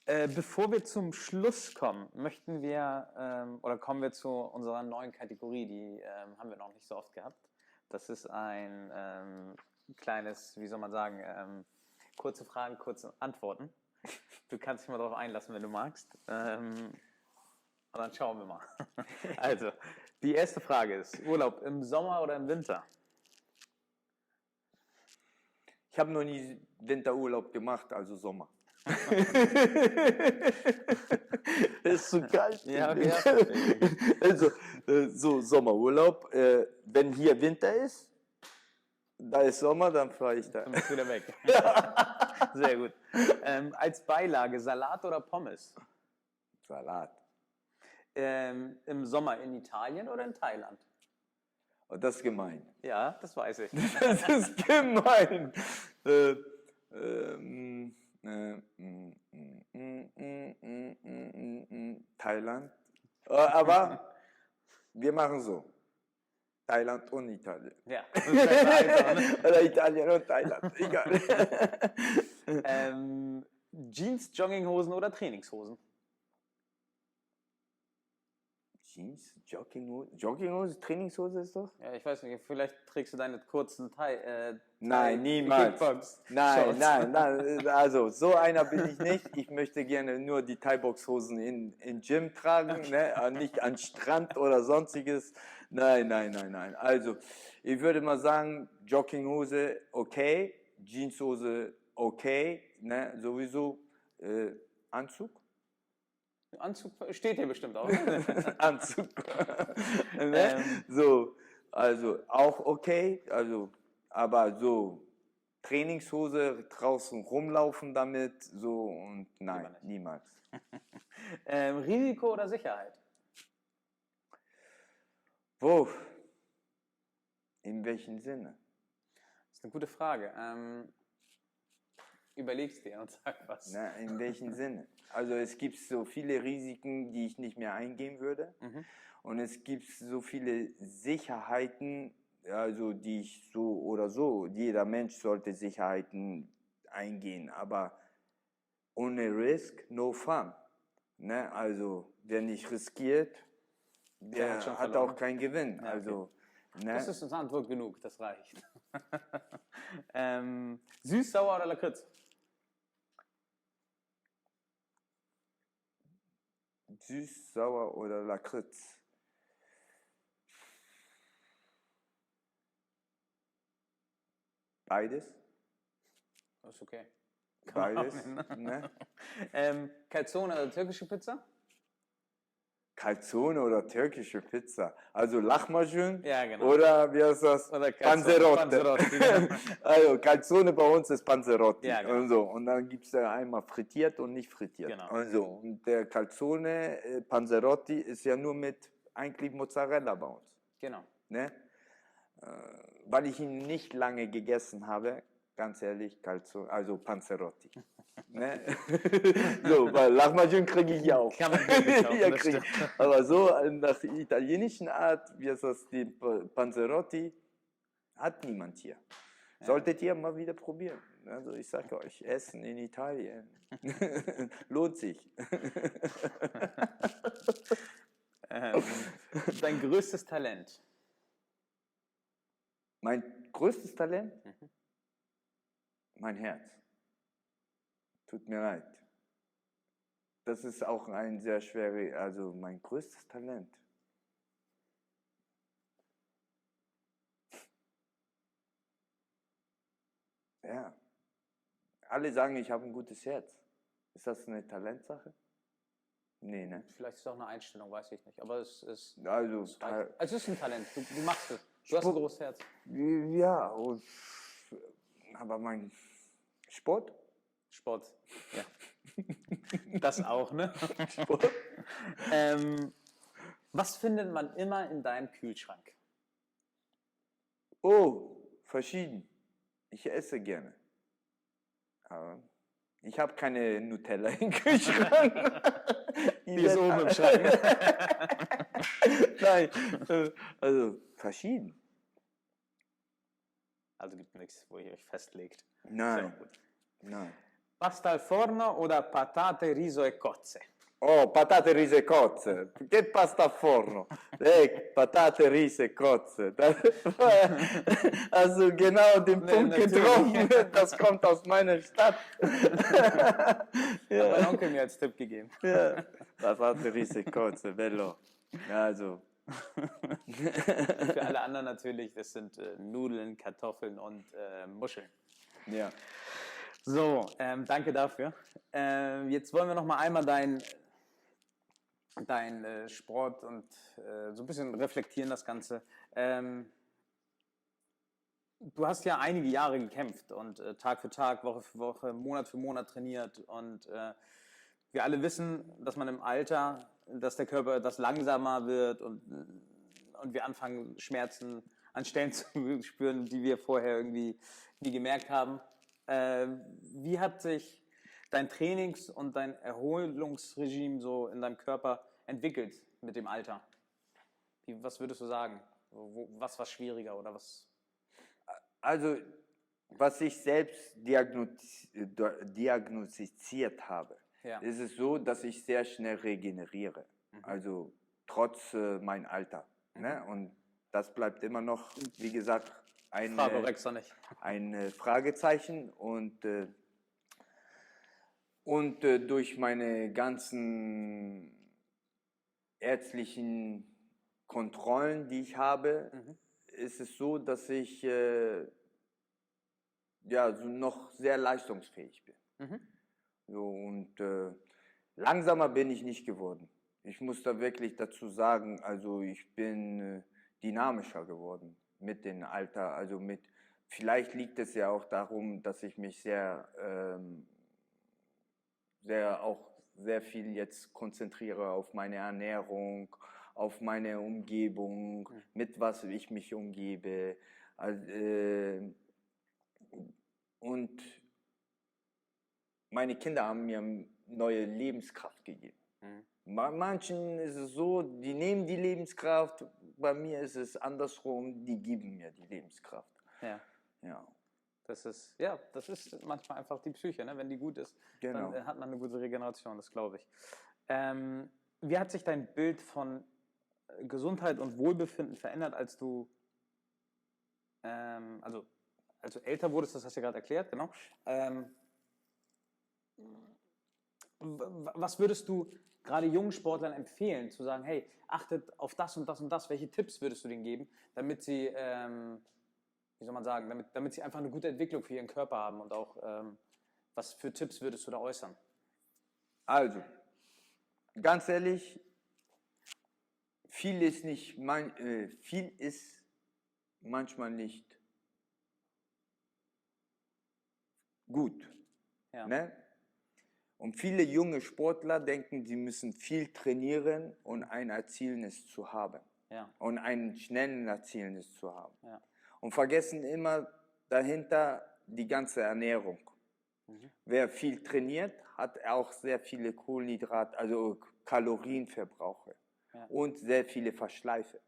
Bevor wir zum Schluss kommen, möchten wir oder kommen wir zu unserer neuen Kategorie, die haben wir noch nicht so oft gehabt. Das ist ein kleines, wie soll man sagen, kurze Fragen, kurze Antworten. Du kannst dich mal darauf einlassen, wenn du magst. Und dann schauen wir mal. Also, die erste Frage ist, Urlaub im Sommer oder im Winter? Ich habe noch nie Winterurlaub gemacht, also Sommer. Ist zu kalt. Ja, okay. Also, so Sommerurlaub. Wenn hier Winter ist, da ist Sommer, dann fahre ich da. Dann bist du wieder weg. Sehr gut. Als Beilage Salat oder Pommes? Salat. Im Sommer in Italien oder in Thailand? Oh, das ist gemein. Ja, das weiß ich. Das ist gemein. Thailand. Aber wir machen so. Thailand und Italien. Ja, das ist besser einfach, ne? Oder Italien und Thailand. Egal. Jeans, Jogginghosen oder Trainingshosen? Jeans, Jogginghose, Trainingshose ist doch? Ja, ich weiß nicht, vielleicht trägst du deine kurzen Nein, niemals. Kickbox Nein, Shorts. nein, also so einer bin ich nicht. Ich möchte gerne nur die Thai-Box-Hosen in Gym tragen, ne? Nicht an Strand oder sonstiges. Nein. Also, ich würde mal sagen, Jogginghose okay, Jeanshose okay, ne? Sowieso Anzug. Anzug steht hier bestimmt auch. Anzug. Ne? So, also auch okay, also, aber so Trainingshose draußen rumlaufen damit, so und nein, niemals. Risiko oder Sicherheit? Wo? In welchem Sinne? Das ist eine gute Frage. Überlegst dir und sag was. Na, in welchem Sinne? Also es gibt so viele Risiken, die ich nicht mehr eingehen würde. Und es gibt so viele Sicherheiten, also die ich so oder so, jeder Mensch sollte Sicherheiten eingehen, aber ohne Risk, no fun. Ne? Also wer nicht riskiert, der hat schon hat verloren. auch keinen Gewinn. Ja, okay. Also, ne? Das ist uns Antwort genug, das reicht. Süß, sauer oder Lakritz? Süß, sauer oder Lakritz? Beides. Ist okay. Beides. Ne? Calzone oder türkische Pizza? Calzone oder türkische Pizza. Also Lahmacun Ja, genau. oder wie heißt das? Oder Calzone. Panzerotti, genau. Also Calzone bei uns ist Panzerotti. Ja, genau. Und, so. Und dann gibt es ja einmal frittiert und nicht frittiert. Genau. Also, und der Calzone, Panzerotti ist ja nur mit eigentlich Mozzarella bei uns. Genau. Ne? Weil ich ihn nicht lange gegessen habe, ganz ehrlich, Calzone, also Panzerotti. Ne? So, weil Lahmacun kriege ich ja auch. Kann man wirklich auch, Ja, das krieg ich. stimmt. Aber so nach italienischen Art, wie es das die Panzerotti, hat niemand hier. Solltet ihr mal wieder probieren. Also ich sage euch, Essen in Italien lohnt sich. Dein größtes Talent? Mein größtes Talent? Mein Herz. Tut mir leid. Das ist auch ein sehr schweres, also mein größtes Talent. Ja. Alle sagen, ich habe ein gutes Herz. Ist das eine Talentsache? Nee, ne? Vielleicht ist es auch eine Einstellung, weiß ich nicht. Aber es ist, Also, es ist ein Talent. Du machst es. Du hast ein großes Herz. ja, und, aber mein Sport? Sport. Ja. Das auch, ne? Sport? Was findet man immer in deinem Kühlschrank? Oh, verschieden. Ich esse gerne. Aber ich habe keine Nutella im Kühlschrank. Die ist oben im Schrank. Nein, also verschieden. Also gibt nichts, wo ihr euch festlegt. Nein, Ist ja auch gut. nein. Pasta al forno oder patate, riso e cozze? Oh, patate, riso e Kotze. Che pasta a forno? Patate, Riso e Kotze. Hast du genau den Punkt natürlich. getroffen. Das kommt aus meiner Stadt. Hat mein Ja. Onkel mir als Tipp gegeben. Ja. Patate, Riso e Kotze, bello. Also. Für alle anderen natürlich, das sind Nudeln, Kartoffeln und Muscheln. Ja. So, danke dafür. Jetzt wollen wir noch mal einmal dein Sport und so ein bisschen reflektieren das Ganze. Du hast ja einige Jahre gekämpft und Tag für Tag, Woche für Woche, Monat für Monat trainiert und wir alle wissen, dass man im Alter, dass der Körper etwas langsamer wird und wir anfangen Schmerzen an Stellen zu spüren, die wir vorher irgendwie nie gemerkt haben. Wie hat sich dein Trainings- und dein Erholungsregime so in deinem Körper entwickelt mit dem Alter? Was würdest du sagen? Was war schwieriger oder was? Also, was ich selbst diagnostiziert habe, Ja. ist es so, dass ich sehr schnell regeneriere. Also trotz mein Alter. Ne? Und das bleibt immer noch, wie gesagt, ein Fragezeichen. Und durch meine ganzen ärztlichen Kontrollen, die ich habe, ist es so, dass ich ja, so noch sehr leistungsfähig bin. So, und langsamer bin ich nicht geworden. Ich muss da wirklich dazu sagen, also ich bin dynamischer geworden mit dem Alter. Also vielleicht liegt es ja auch darum, dass ich mich sehr viel jetzt konzentriere auf meine Ernährung, auf meine Umgebung, mit was ich mich umgebe. Und meine Kinder haben mir neue Lebenskraft gegeben. Bei manchen ist es so, die nehmen die Lebenskraft, bei mir ist es andersrum, die geben mir die Lebenskraft. Ja. Ja. Das ist manchmal einfach die Psyche, ne? Wenn die gut ist, Genau. dann hat man eine gute Regeneration, das glaube ich. Wie hat sich dein Bild von Gesundheit und Wohlbefinden verändert, als du älter wurdest, das hast du ja gerade erklärt, genau. Was würdest du gerade jungen Sportlern empfehlen, zu sagen, hey, achtet auf das und das und das, welche Tipps würdest du denen geben, damit sie, wie soll man sagen, damit sie einfach eine gute Entwicklung für ihren Körper haben und auch, was für Tipps würdest du da äußern? Also, ganz ehrlich, viel ist manchmal nicht gut. Ja. Ne? Und viele junge Sportler denken, sie müssen viel trainieren, um ein Erzielnis zu haben. Ja. Und ein schnelles Erzielnis zu haben. Ja. Und vergessen immer dahinter die ganze Ernährung. Wer viel trainiert, hat auch sehr viele Kohlenhydrate, also Kalorienverbrauche und sehr viele Verschleife.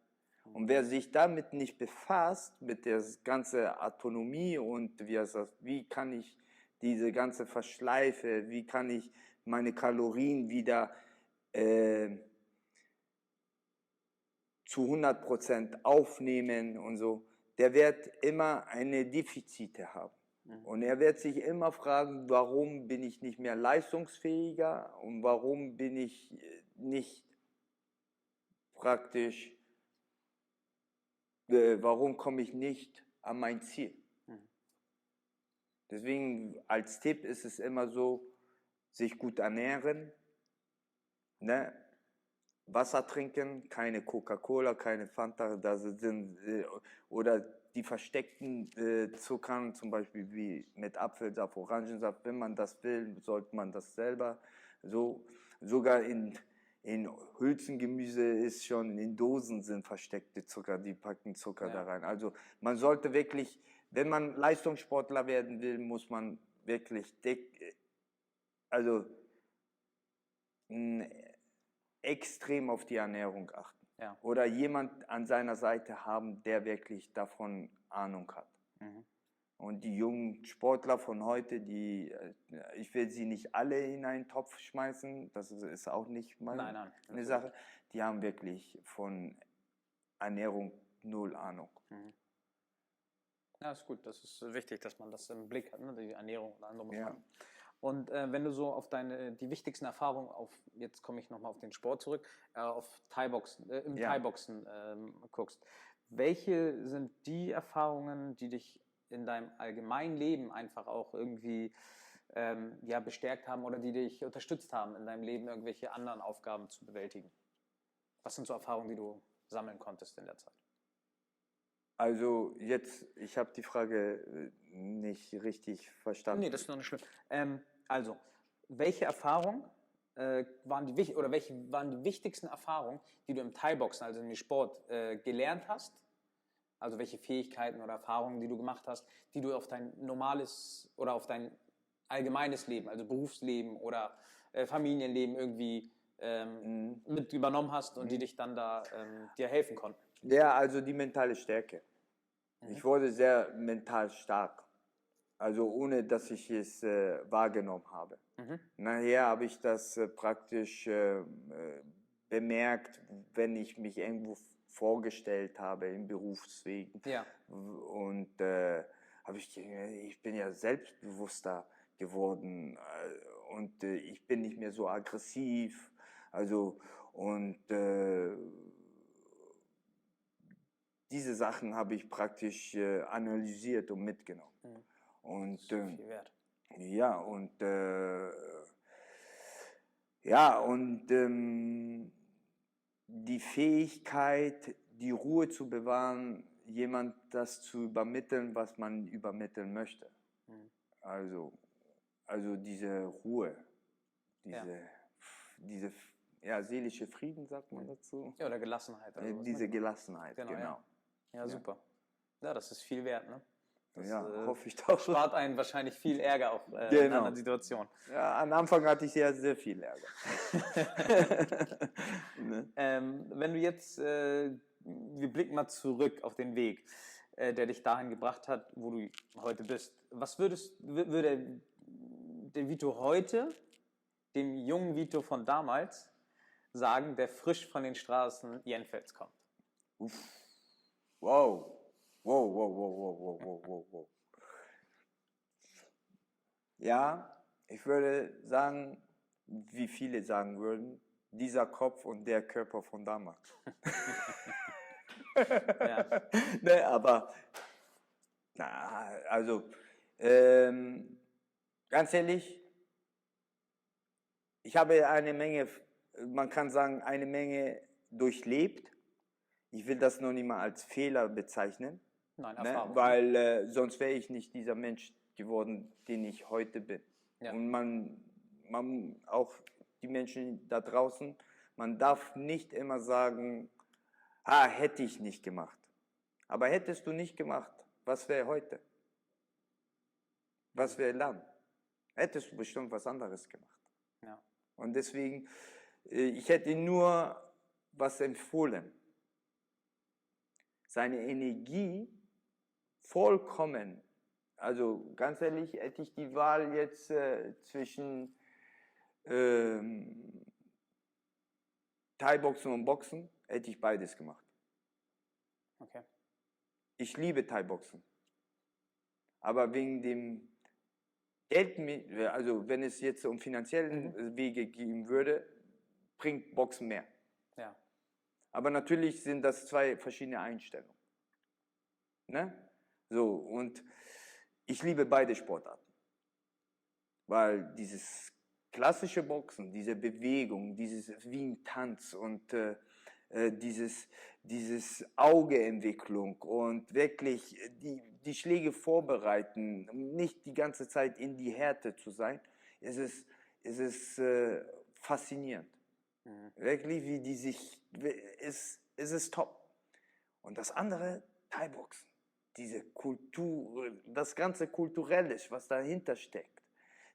Und wer sich damit nicht befasst, mit der ganzen Autonomie und wie kann ich diese ganze Verschleife, wie kann ich meine Kalorien wieder zu 100% aufnehmen und so, der wird immer eine Defizite haben. Und er wird sich immer fragen, warum bin ich nicht mehr leistungsfähiger und warum bin ich nicht praktisch, warum komme ich nicht an mein Ziel. Deswegen als Tipp ist es immer so, sich gut ernähren, ne? Wasser trinken, keine Coca-Cola, keine Fanta, oder die versteckten Zuckern, zum Beispiel wie mit Apfelsaft, Orangensaft, wenn man das will, sollte man das selber. Sogar in Hülsengemüse ist schon, in Dosen sind versteckte Zucker, die packen Zucker da rein. Also man sollte wirklich, wenn man Leistungssportler werden will, muss man wirklich extrem auf die Ernährung achten. Ja. Oder jemand an seiner Seite haben, der wirklich davon Ahnung hat. Und die jungen Sportler von heute, ich will sie nicht alle in einen Topf schmeißen, das ist auch nicht Nein, eine Sache, die haben wirklich von Ernährung null Ahnung. Ja, ist gut. Das ist wichtig, dass man das im Blick hat, ne? Die Ernährung und andere Ja. Sachen. Und wenn du so auf die wichtigsten Erfahrungen jetzt komme ich nochmal auf den Sport zurück, auf Thai-Boxen, im Ja. Thai-Boxen guckst, welche sind die Erfahrungen, die dich in deinem allgemeinen Leben einfach auch irgendwie bestärkt haben oder die dich unterstützt haben, in deinem Leben irgendwelche anderen Aufgaben zu bewältigen? Was sind so Erfahrungen, die du sammeln konntest in der Zeit? Also jetzt, ich habe die Frage nicht richtig verstanden. Nee, das ist noch nicht schlimm. Also, welche Erfahrungen welche waren die wichtigsten Erfahrungen, die du im Thai-Boxen, also im Sport, gelernt hast? Also welche Fähigkeiten oder Erfahrungen, die du gemacht hast, die du auf dein normales oder auf dein allgemeines Leben, also Berufsleben oder Familienleben irgendwie mit übernommen hast und die dich dann da dir helfen konnten? Ja, also die mentale Stärke. Ich wurde sehr mental stark. Also ohne, dass ich es wahrgenommen habe. Nachher habe ich das praktisch bemerkt, wenn ich mich irgendwo vorgestellt habe im Berufsweg. Ja. Und ich bin ja selbstbewusster geworden und ich bin nicht mehr so aggressiv. Also und diese Sachen habe ich praktisch analysiert und mitgenommen. Und Viel wert. ja, und die Fähigkeit, die Ruhe zu bewahren, jemand das zu übermitteln, was man übermitteln möchte. Also diese Ruhe, diese seelische Frieden, sagt man dazu. Ja, oder Gelassenheit. Also diese Gelassenheit, genau. genau. Ja, super. Ja, das ist viel wert, ne? Das hoffe ich doch. spart einen wahrscheinlich viel Ärger auch in Genau. anderen Situationen. Ja, am Anfang hatte ich sehr viel Ärger. Ne? Wenn du jetzt, wir blicken mal zurück auf den Weg, der dich dahin gebracht hat, wo du heute bist. Was würde der Vito heute, dem jungen Vito von damals, sagen, der frisch von den Straßen Jenfelds kommt? Uff. Wow. Wow. Ja, ich würde sagen, wie viele sagen würden, dieser Kopf und der Körper von damals. Ja. Ne, aber, also, ganz ehrlich, ich habe eine Menge, man kann sagen, eine Menge durchlebt. Ich will das noch nicht mal als Fehler bezeichnen. Nein, Erfahrung. Ne? Weil sonst wäre ich nicht dieser Mensch geworden, den ich heute bin. Ja. Und man, auch die Menschen da draußen, man darf nicht immer sagen, hätte ich nicht gemacht. Aber hättest du nicht gemacht, was wäre heute? Was wäre dann? Hättest du bestimmt was anderes gemacht. Ja. Und deswegen, ich hätte nur was empfohlen. Seine Energie vollkommen, also ganz ehrlich, hätte ich die Wahl jetzt zwischen Thai-Boxen und Boxen, hätte ich beides gemacht. Okay. Ich liebe Thai-Boxen. Aber wegen dem Geld, also wenn es jetzt um finanziellen Wege gehen würde, bringt Boxen mehr. Ja. Aber natürlich sind das zwei verschiedene Einstellungen. Ne? So, und ich liebe beide Sportarten. Weil dieses klassische Boxen, diese Bewegung, dieses wie ein Tanz und dieses Augeentwicklung und wirklich die Schläge vorbereiten, nicht die ganze Zeit in die Härte zu sein, es ist faszinierend. Wirklich, wie die sich, es ist top. Und das andere, Thai-Boxen, diese Kultur, das ganze Kulturelle, was dahinter steckt,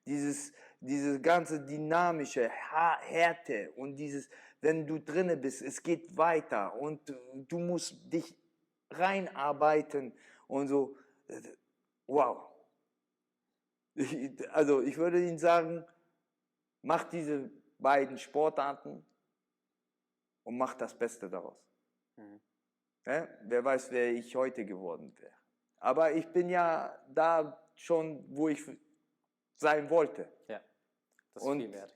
diese ganze dynamische Härte und dieses, wenn du drinne bist, es geht weiter und du musst dich reinarbeiten und so. wow. Also ich würde Ihnen sagen, macht diese beiden Sportarten und macht das Beste daraus. Ja, wer weiß, wer ich heute geworden wäre. Aber ich bin ja da schon, wo ich sein wollte. Ja, das ist viel wert.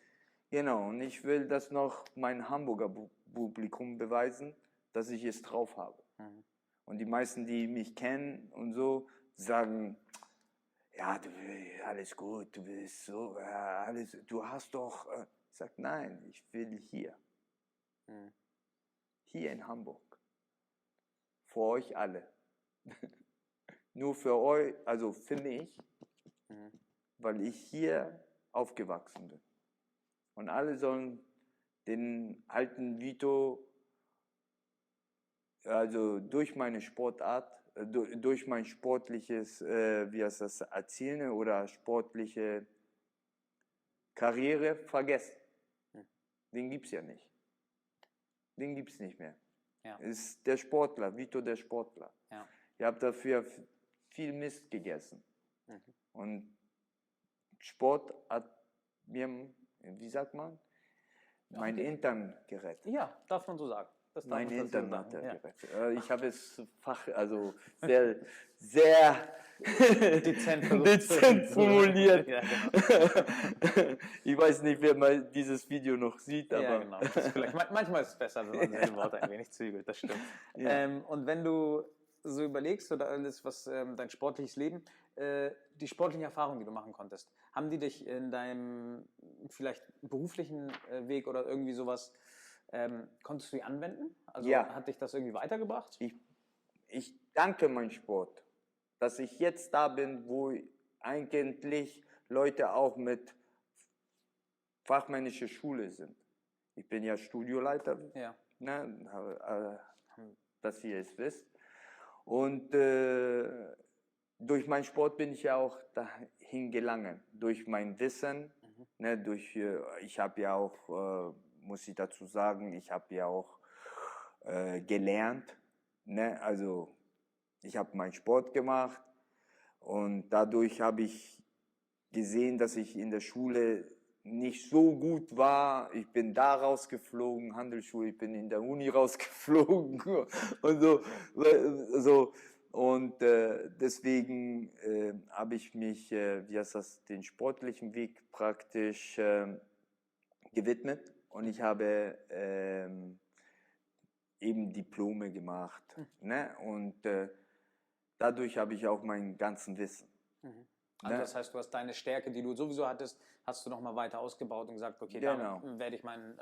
Genau, und ich will das noch mein Hamburger Publikum beweisen, dass ich es drauf habe. Und die meisten, die mich kennen und so, sagen, ja, alles gut, du bist so, alles, du hast doch, ich sage, nein, ich will hier. Hier in Hamburg. Für euch alle. Nur für euch, also für mich, weil ich hier aufgewachsen bin. Und alle sollen den alten Vito, also durch meine Sportart, durch mein sportliches, wie heißt das, Erzielen oder sportliche Karriere vergessen. Den gibt es ja nicht. Den gibt es nicht mehr. Ja. Ist der Sportler, Vito der Sportler. Ja. Ich habe dafür viel Mist gegessen. Und Sport hat mir, wie sagt man, mein Hintern gerettet. Ja, darf man so sagen. Das Mein man Hintern so hat er sagen. gerettet. Ich habe es sehr, sehr Dezent formuliert. Ja, genau. Ich weiß nicht, wer mal dieses Video noch sieht, aber Ja, genau. Das ist manchmal ist es besser, wenn man seine Worte ein wenig zügelt, das stimmt. Ja. Und wenn du so überlegst oder alles, was dein sportliches Leben, die sportlichen Erfahrungen, die du machen konntest, haben die dich in deinem vielleicht beruflichen Weg oder irgendwie sowas, konntest du die anwenden? Also Ja. hat dich das irgendwie weitergebracht? ich danke meinem Sport, dass ich jetzt da bin, wo eigentlich Leute auch mit fachmännischer Schule sind. Ich bin ja Studioleiter, Ja. ne, dass ihr es wisst. Und durch meinen Sport bin ich ja auch dahin gelangen, durch mein Wissen, ne, ich habe ja auch, muss ich dazu sagen, ich habe ja auch gelernt, ne, also ich habe meinen Sport gemacht und dadurch habe ich gesehen, dass ich in der Schule nicht so gut war. Ich bin da rausgeflogen, Handelsschule, ich bin in der Uni rausgeflogen und so. Und deswegen habe ich mich, wie heißt das, den sportlichen Weg praktisch gewidmet und ich habe eben Diplome gemacht. Ne? Und dadurch habe ich auch mein ganzen Wissen. Also das heißt, du hast deine Stärke, die du sowieso hattest, hast du nochmal weiter ausgebaut und gesagt, okay, Genau. damit werde ich mein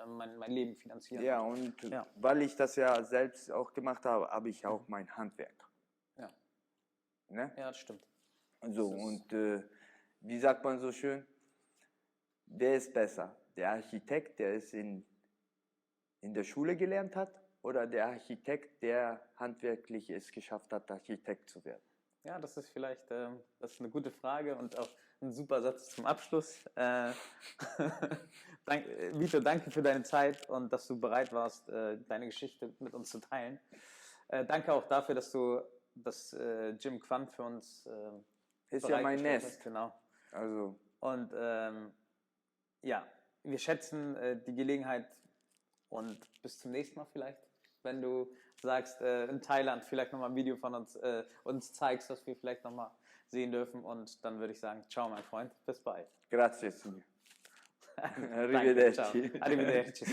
Leben finanzieren. Ja, und weil ich das ja selbst auch gemacht habe, habe ich auch mein Handwerk. Ja. Ne? Ja, das stimmt. So, und wie sagt man so schön, wer ist besser? Der Architekt, der es in der Schule gelernt hat, oder der Architekt, der handwerklich es geschafft hat, Architekt zu werden? Ja, das ist vielleicht das ist eine gute Frage und auch ein super Satz zum Abschluss. Vito, danke für deine Zeit und dass du bereit warst, deine Geschichte mit uns zu teilen. Danke auch dafür, dass du das Gym Quant für uns ist ja mein bereitgestellt Nest. hast. Genau. Also, Und ja, wir schätzen die Gelegenheit und bis zum nächsten Mal vielleicht, wenn du sagst, in Thailand vielleicht nochmal ein Video von uns zeigst, was wir vielleicht nochmal sehen dürfen. Und dann würde ich sagen, ciao mein Freund, bis bald. grazie signore. Danke, Arrivederci. ciao. Arrivederci.